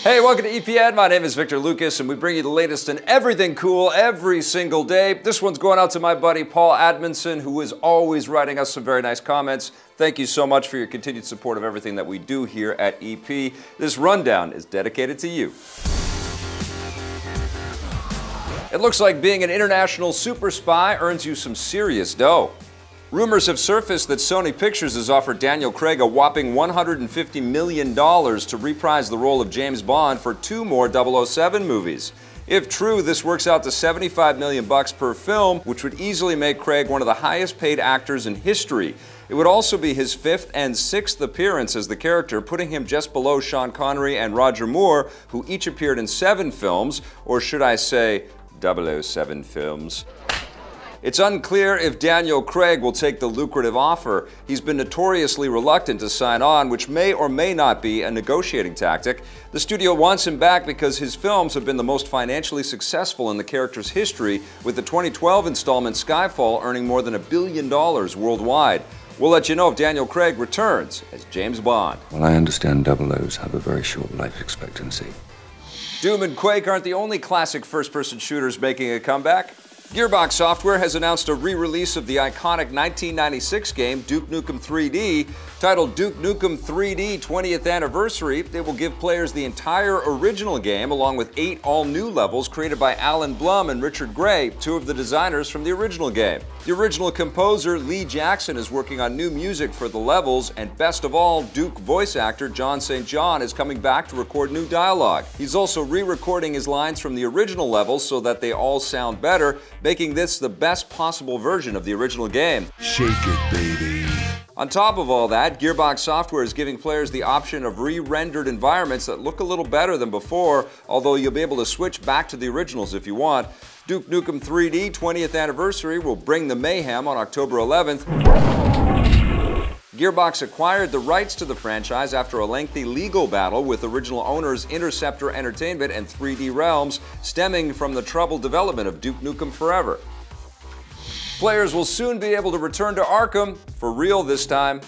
Hey, welcome to EPN. My name is Victor Lucas, and we bring you the latest in everything cool every single day. This one's going out to my buddy Paul Admonson, who is always writing us some very nice comments. Thank you so much for your continued support of everything that we do here at EP. This rundown is dedicated to you. It looks like being an international super spy earns you some serious dough. Rumors have surfaced that Sony Pictures has offered Daniel Craig a whopping $150 million to reprise the role of James Bond for 2 more 007 movies. If true, this works out to $75 million per film, which would easily make Craig one of the highest paid actors in history. It would also be his 5th and 6th appearance as the character, putting him just below Sean Connery and Roger Moore, who each appeared in 7 films, or should I say 007 films. It's unclear if Daniel Craig will take the lucrative offer. He's been notoriously reluctant to sign on, which may or may not be a negotiating tactic. The studio wants him back because his films have been the most financially successful in the character's history, with the 2012 installment Skyfall earning more than $1 billion worldwide. We'll let you know if Daniel Craig returns as James Bond. Well, I understand 00s have a very short life expectancy. Doom and Quake aren't the only classic first-person shooters making a comeback. Gearbox Software has announced a re-release of the iconic 1996 game Duke Nukem 3D. Titled Duke Nukem 3D 20th Anniversary, it will give players the entire original game along with 8 all-new levels created by Alan Blum and Richard Gray, 2 of the designers from the original game. The original composer Lee Jackson is working on new music for the levels, and best of all, Duke voice actor John St. John is coming back to record new dialogue. He's also re-recording his lines from the original levels so that they all sound better, making this the best possible version of the original game. Shake it, baby. On top of all that, Gearbox Software is giving players the option of re-rendered environments that look a little better than before, although you'll be able to switch back to the originals if you want. Duke Nukem 3D 20th Anniversary will bring the mayhem on October 11th. Gearbox acquired the rights to the franchise after a lengthy legal battle with original owners Interceptor Entertainment and 3D Realms, stemming from the troubled development of Duke Nukem Forever. Players will soon be able to return to Arkham, for real this time.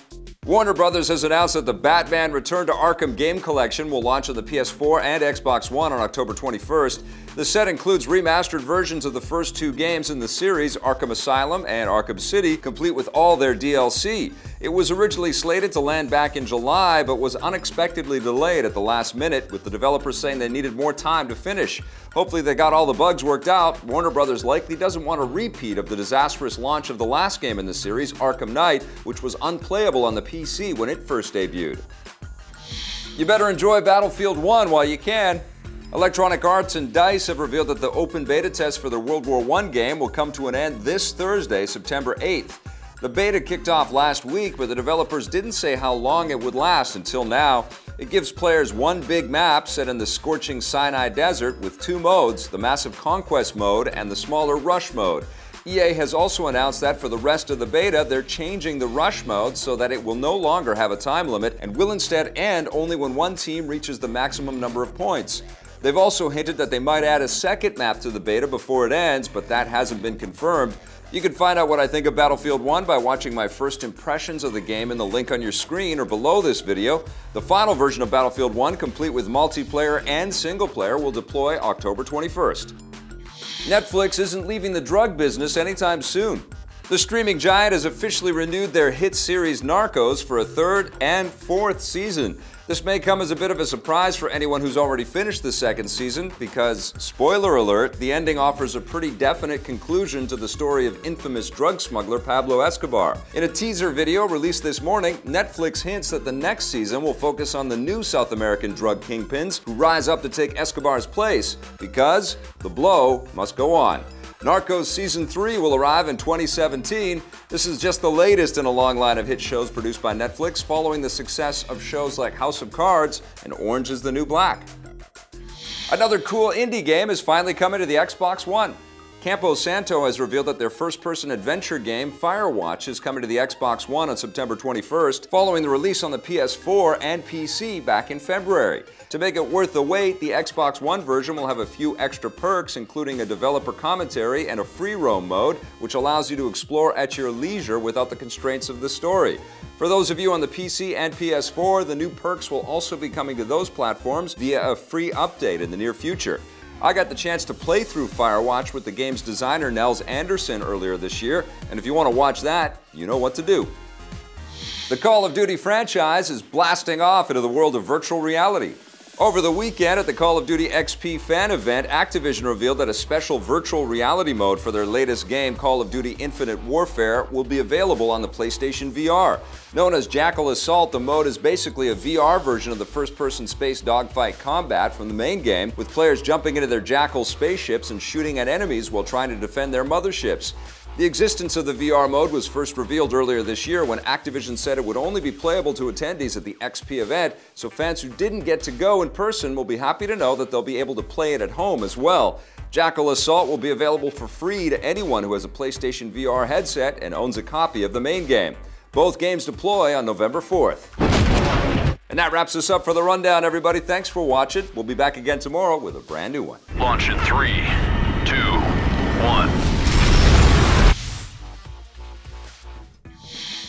Warner Bros. Has announced that the Batman Return to Arkham game collection will launch on the PS4 and Xbox One on October 21st. The set includes remastered versions of the first 2 games in the series, Arkham Asylum and Arkham City, complete with all their DLC. It was originally slated to land back in July, but was unexpectedly delayed at the last minute, with the developers saying they needed more time to finish. Hopefully they got all the bugs worked out. Warner Bros. Likely doesn't want a repeat of the disastrous launch of the last game in the series, Arkham Knight, which was unplayable on the PC when it first debuted. You better enjoy Battlefield 1 while you can. Electronic Arts and DICE have revealed that the open beta test for their World War I game will come to an end this Thursday, September 8th. The beta kicked off last week, but the developers didn't say how long it would last until now. It gives players one big map set in the scorching Sinai Desert with 2 modes, the Massive Conquest mode and the smaller Rush mode. EA has also announced that for the rest of the beta, they're changing the Rush mode so that it will no longer have a time limit and will instead end only when one team reaches the maximum number of points. They've also hinted that they might add a second map to the beta before it ends, but that hasn't been confirmed. You can find out what I think of Battlefield 1 by watching my first impressions of the game in the link on your screen or below this video. The final version of Battlefield 1, complete with multiplayer and single player, will deploy October 21st. Netflix isn't leaving the drug business anytime soon. The streaming giant has officially renewed their hit series Narcos for a 3rd and 4th season. This may come as a bit of a surprise for anyone who's already finished the 2nd season because, spoiler alert, the ending offers a pretty definite conclusion to the story of infamous drug smuggler Pablo Escobar. In a teaser video released this morning, Netflix hints that the next season will focus on the new South American drug kingpins who rise up to take Escobar's place, because the blow must go on. Narcos Season 3 will arrive in 2017. This is just the latest in a long line of hit shows produced by Netflix, following the success of shows like House of Cards and Orange is the New Black. Another cool indie game is finally coming to the Xbox One. Campo Santo has revealed that their first-person adventure game, Firewatch, is coming to the Xbox One on September 21st, following the release on the PS4 and PC back in February. To make it worth the wait, the Xbox One version will have a few extra perks, including a developer commentary and a free roam mode, which allows you to explore at your leisure without the constraints of the story. For those of you on the PC and PS4, the new perks will also be coming to those platforms via a free update in the near future. I got the chance to play through Firewatch with the game's designer Nels Anderson earlier this year, and if you want to watch that, you know what to do. The Call of Duty franchise is blasting off into the world of virtual reality. Over the weekend at the Call of Duty XP fan event, Activision revealed that a special virtual reality mode for their latest game, Call of Duty Infinite Warfare, will be available on the PlayStation VR. Known as Jackal Assault, the mode is basically a VR version of the first-person space dogfight combat from the main game, with players jumping into their Jackal spaceships and shooting at enemies while trying to defend their motherships. The existence of the VR mode was first revealed earlier this year when Activision said it would only be playable to attendees at the XP event, so fans who didn't get to go in person will be happy to know that they'll be able to play it at home as well. Jackal Assault will be available for free to anyone who has a PlayStation VR headset and owns a copy of the main game. Both games deploy on November 4th. And that wraps us up for the rundown, everybody. Thanks for watching. We'll be back again tomorrow with a brand new one. Launch in 3, 2, 1.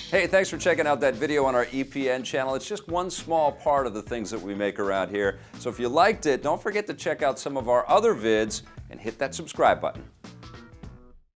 Hey, thanks for checking out that video on our EPN channel. It's just one small part of the things that we make around here. So if you liked it, don't forget to check out some of our other vids and hit that subscribe button.